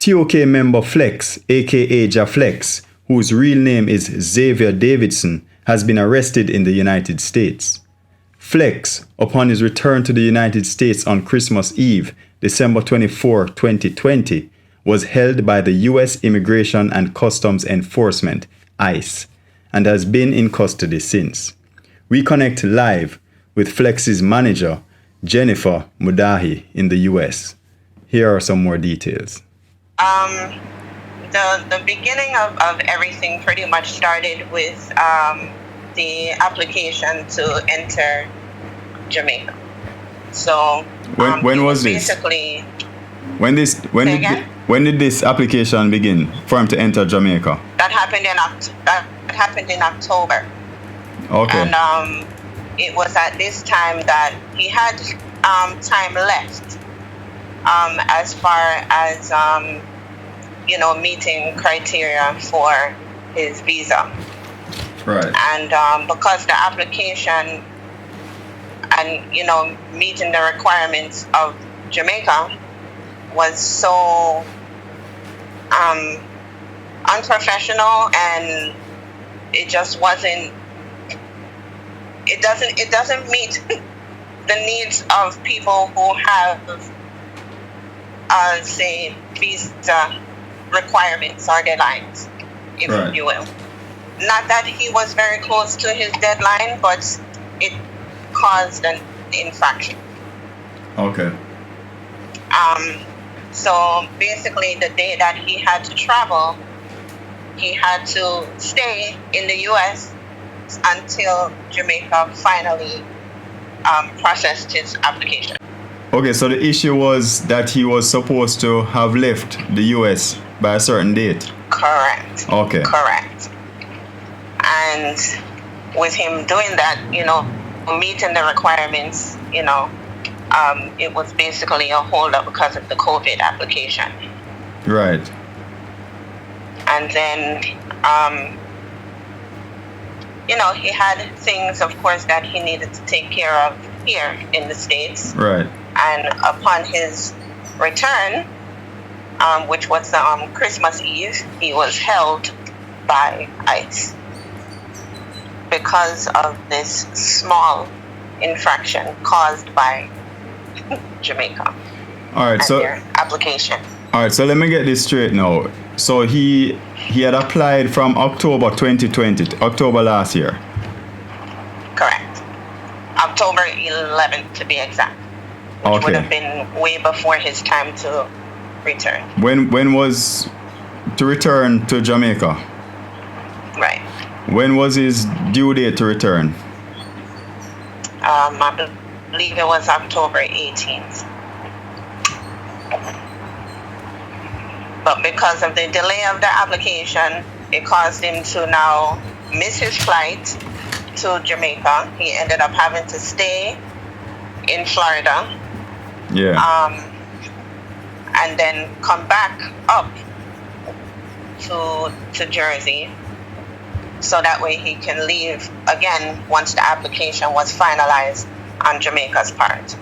TOK member Flexx, aka Flexx, whose real name is Xavier Davidson, has been arrested in the United States. Flexx, upon his return to the United States on Christmas Eve, December 24, 2020, was held by the U.S. Immigration and Customs Enforcement, ICE, and has been in custody since. We connect live with Flexx's manager, Jennifer Mudahi, in the U.S. Here are some more details. The beginning of everything pretty much started with the application to enter Jamaica. So when was this? Basically, when did this application begin for him to enter Jamaica? That happened in October. Okay. And it was at this time that he had time left as far as meeting criteria for his visa. Right. And because the application and meeting the requirements of Jamaica was so unprofessional, and it just wasn't. It doesn't meet the needs of people who have, say, visa requirements or deadlines, if you will. Not that he was very close to his deadline, but it caused an infraction. Okay. So basically, the day that he had to travel, he had to stay in the U.S. until Jamaica finally processed his application. Okay, so the issue was that he was supposed to have left the U.S. by a certain date. Correct. Okay. Correct. And with him doing that, meeting the requirements, it was basically a holdup because of the COVID application. Right. And then, he had things, of course, that he needed to take care of here in the States. Right. And upon his return, which was Christmas Eve, he was held by ICE because of this small infraction caused by Jamaica. All right, so their application. All right, so let me get this straight now. So he had applied from October 2020, October last year. Correct. October 11th to be exact. Which would have been way before his time to return. When was to return to Jamaica? Right. When was his due date to return? I believe it was October 18th. But because of the delay of the application, it caused him to now miss his flight to Jamaica. He ended up having to stay in Florida. Yeah. And then come back up to Jersey, so that way he can leave again once the application was finalized on Jamaica's part.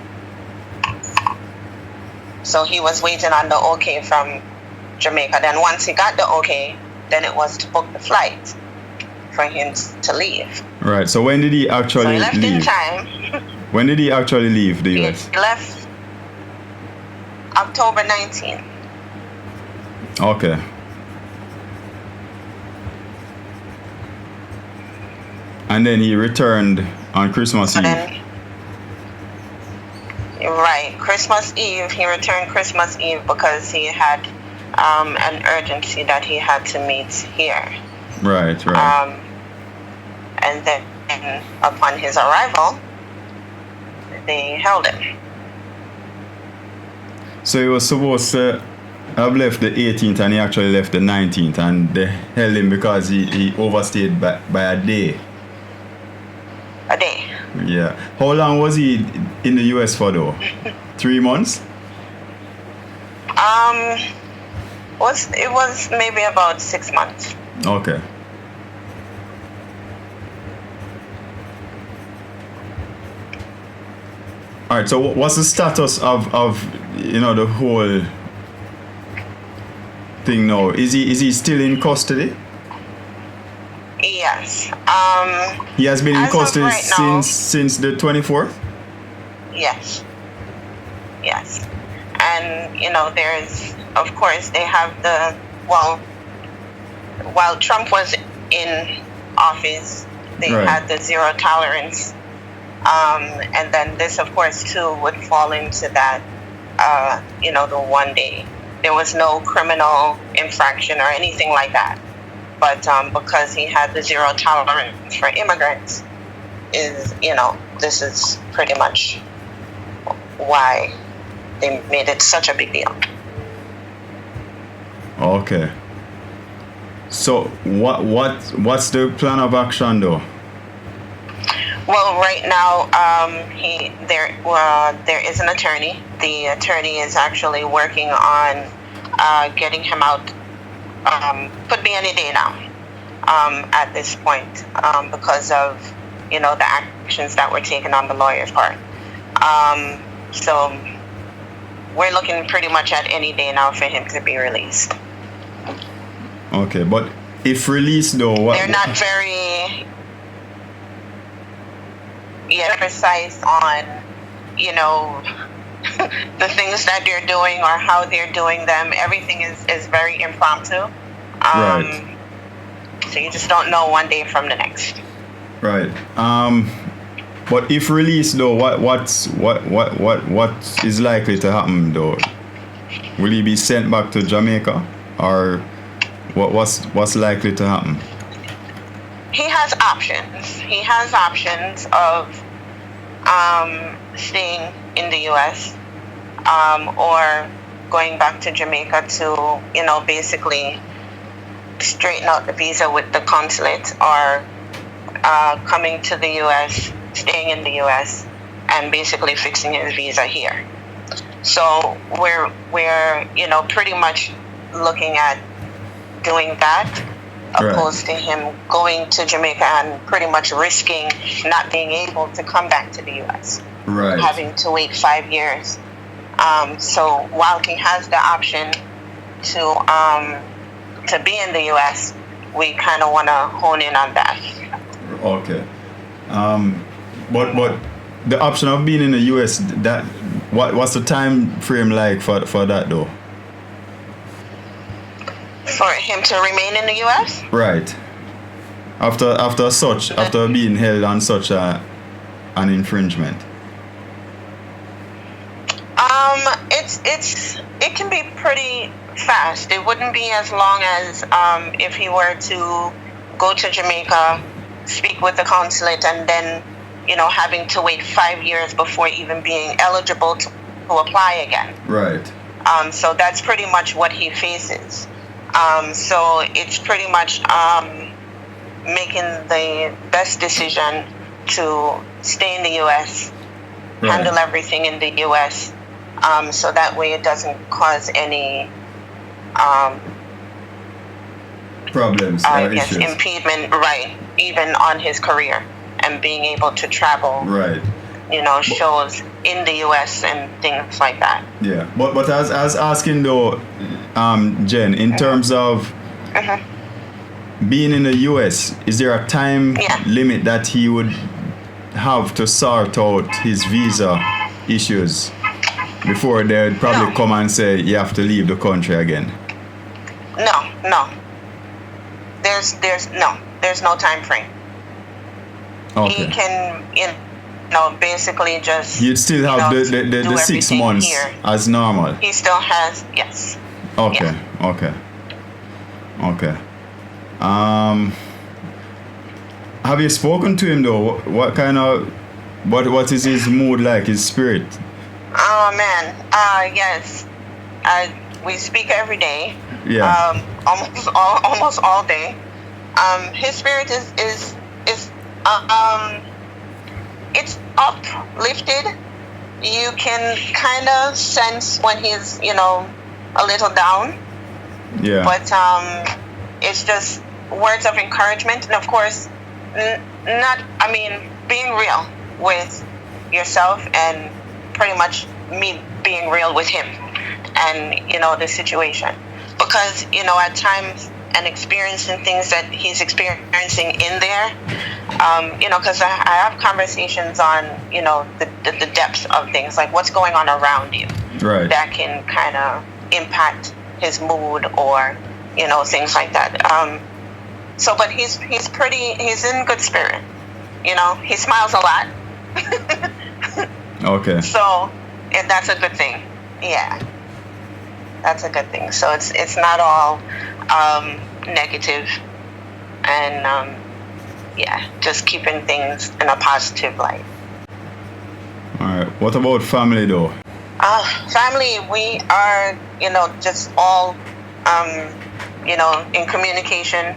So he was waiting on the okay from Jamaica. Then once he got the okay, then it was to book the flight for him to leave. Right. So when did he actually leave? So he left in time. When did he actually leave the US? He left October 19th. Okay. And then he returned on Christmas Eve. Right. Christmas Eve. He returned Christmas Eve because he had an urgency that he had to meet here. Right. And then upon his arrival, they held him. So he was supposed to have left the 18th and he actually left the 19th, and they held him because he overstayed by a day. A day. Yeah. How long was he in the US for though? 3 months? It was maybe about 6 months. Okay. All right. So what's the status of the whole thing now? Is he still in custody? Yes. He has been in As of custody right now, since the 24th? yes. Yes. And, there's, of course, they have while Trump was in office, they Right. had the zero tolerance. And then this, of course, too, would fall into that, the 1 day. There was no criminal infraction or anything like that. But because he had the zero tolerance for immigrants, this is pretty much why they made it such a big deal. Okay. So what's the plan of action though? Well, right now, there is an attorney. The attorney is actually working on getting him out. Could be any day now. At this point, because of the actions that were taken on the lawyer's part. So we're looking pretty much at any day now for him to be released. Okay, but if released though, what? They're not very precise on the things that they're doing or how they're doing them. Everything is very impromptu. Right. So you just don't know one day from the next. Right. But if released though, what is likely to happen though? Will he be sent back to Jamaica, or what's likely to happen? He has options. He has options of staying in the U.S. Or going back to Jamaica to basically straighten out the visa with the consulate, or coming to the U.S., staying in the U.S., and basically fixing his visa here. So we're pretty much looking at doing that, opposed to him going to Jamaica and pretty much risking not being able to come back to the U.S. Right. Having to wait 5 years. So while he has the option to be in the U.S., we kind of want to hone in on that. Okay. But the option of being in the U.S., what's the time frame like for that though? For him to remain in the U.S.? Right. After being held on such an infringement. It can be pretty fast. It wouldn't be as long as if he were to go to Jamaica, speak with the consulate, and then having to wait 5 years before even being eligible to apply again. Right. So that's pretty much what he faces. So it's pretty much making the best decision to stay in the U.S., right. handle everything in the U.S., so that way it doesn't cause any problems or issues. Impediment, right, even on his career and being able to travel, right, shows in the U.S. and things like that. Yeah, but as asking though, Jen, in terms of being in the U.S., is there a time limit that he would have to sort out his visa issues before they'd probably come and say you have to leave the country again? No. There's no time frame. Okay. He can, basically just. You'd still have the 6 months here as normal. He still has, yes. Okay. Yeah. Okay. Have you spoken to him though? What is his mood like? His spirit? Oh man. Yes. We speak every day. Yeah. Almost all day. His spirit is it's uplifted. You can kind of sense when he's a little down. Yeah. But it's just words of encouragement, and of course, being real with yourself, and pretty much me being real with him, and the situation, because, at times and experiencing things that he's experiencing in there, because I have conversations on, the depths of things, like what's going on around you, Right. that can kind of impact his mood or, things like that. But he's in good spirit. He smiles a lot. Okay. So, and that's a good thing. Yeah. That's a good thing. So it's not all negative, and just keeping things in a positive light. All right. What about family though? Family, we are, just all, in communication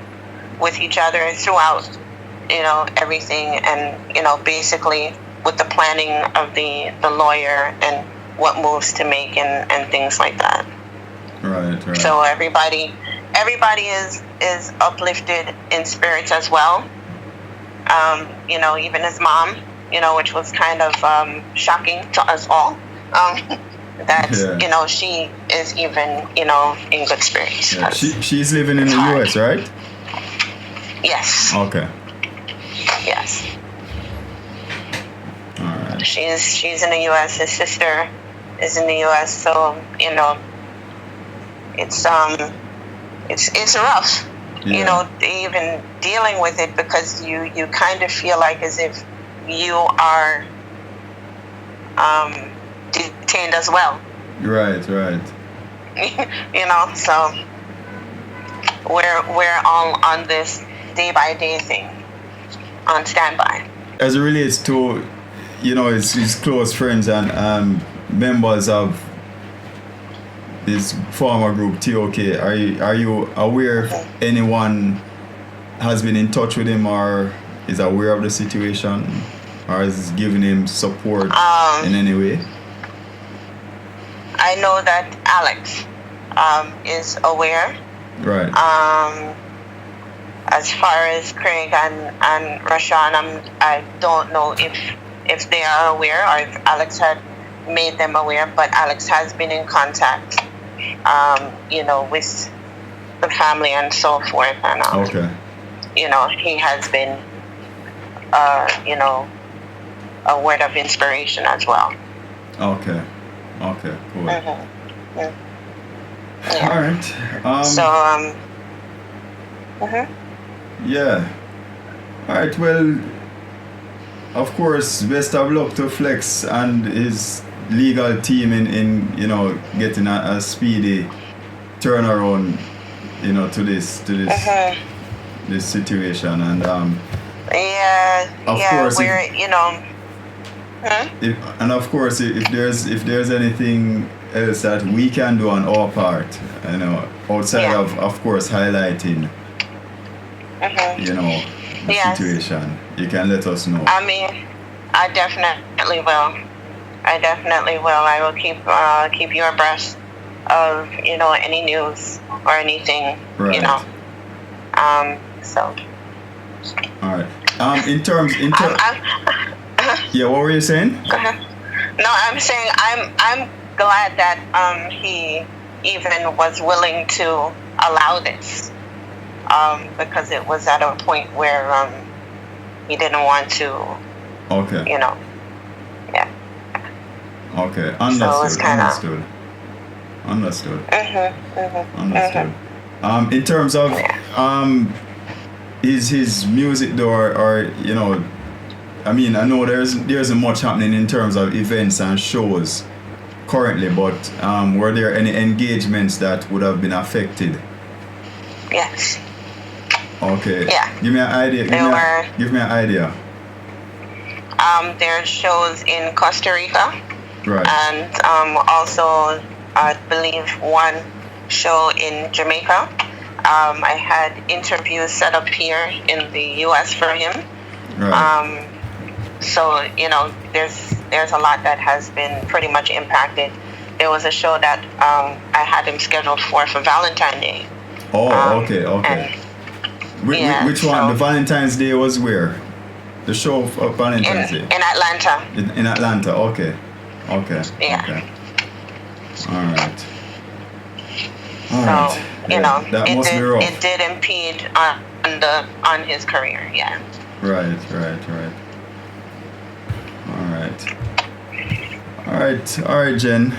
with each other throughout, everything, and, basically with the planning of the lawyer and what moves to make and things like that. Right. So everybody is uplifted in spirits as well. Even his mom, which was kind of shocking to us all. That she is even in good spirits. Yeah. She's living in the US, right? Yes. Okay. Yes. All right. She's in the US. His sister is in the US. So it's rough. Yeah. Even dealing with it, because you kind of feel like as if you are detained as well. Right. So we're all on this day by day thing, on standby. As it relates to, his close friends and members of his former group TOK, are you aware if anyone has been in touch with him or is aware of the situation or is giving him support in any way? I know that Alex is aware. Right. As far as Craig and Rashawn, I don't know if they are aware or if Alex had made them aware, but Alex has been in contact, with the family and so forth, and Okay. He has been, a word of inspiration as well. Okay, cool. Mm-hmm. All right. Yeah. All right. Well, of course, best of luck to Flexx and his legal team in getting a speedy turnaround, to this this situation, and of course, and of course, if there's anything else that we can do on our part, outside of course highlighting, the situation, you can let us know. I mean, I definitely will. I will keep you abreast of any news or anything. Right. So. All right. In terms. Yeah. What were you saying? Go ahead. No, I'm saying I'm glad that he even was willing to allow this, because it was at a point where he didn't want to. Okay. Yeah. Okay. So it's Understood. Understood. In terms of his music though, or I mean, I know there isn't much happening in terms of events and shows currently, but were there any engagements that would have been affected? Yes. Okay. Yeah. Give me an idea. Give me an idea. There's shows in Costa Rica. Right. And also, I believe one show in Jamaica. I had interviews set up here in the U.S. for him. Right. So there's a lot that has been pretty much impacted. There was a show that I had him scheduled for Valentine's Day. Oh, okay. Which one? The Valentine's Day was where? The show for Valentine's Day? In Atlanta. In Atlanta, okay. Yeah. Okay. All right. So, you know, that must be rough. it did impede on his career. Yeah. Right. All right, Jen.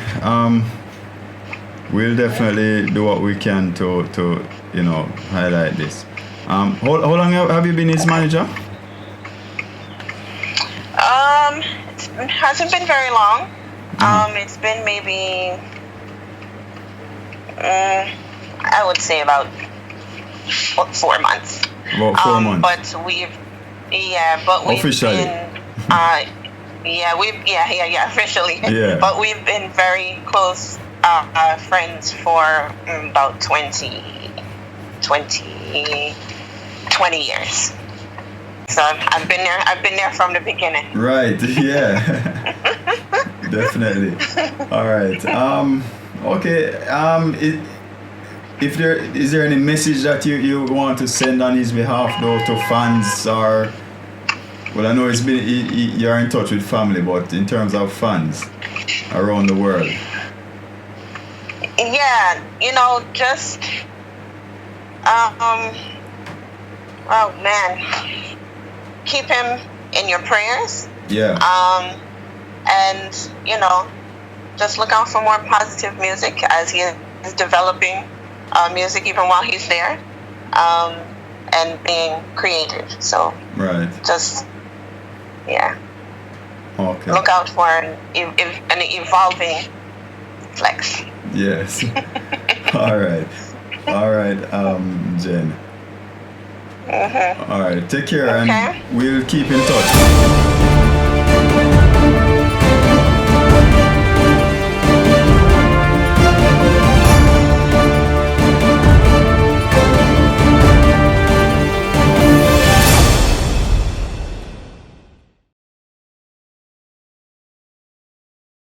We'll definitely do what we can to highlight this. How long have you been his manager? It hasn't been very long. It's been maybe I would say about 4 months. About 4 months. But we've officially. Officially. Yeah. But we've been very close friends for about 20 years. So I've been there from the beginning. Right. Yeah. Definitely. All right. Okay. Is there any message that you want to send on his behalf though to fans, or well, I know you're in touch with family, but in terms of fans around the world? Yeah, just oh man, keep him in your prayers. Yeah. And just look out for more positive music as he is developing music even while he's there, and being creative. So right. Just okay. Look out for an evolving Flexx. Yes. All right, Jen. Mm-hmm. All right, take care, Okay. and we'll keep in touch.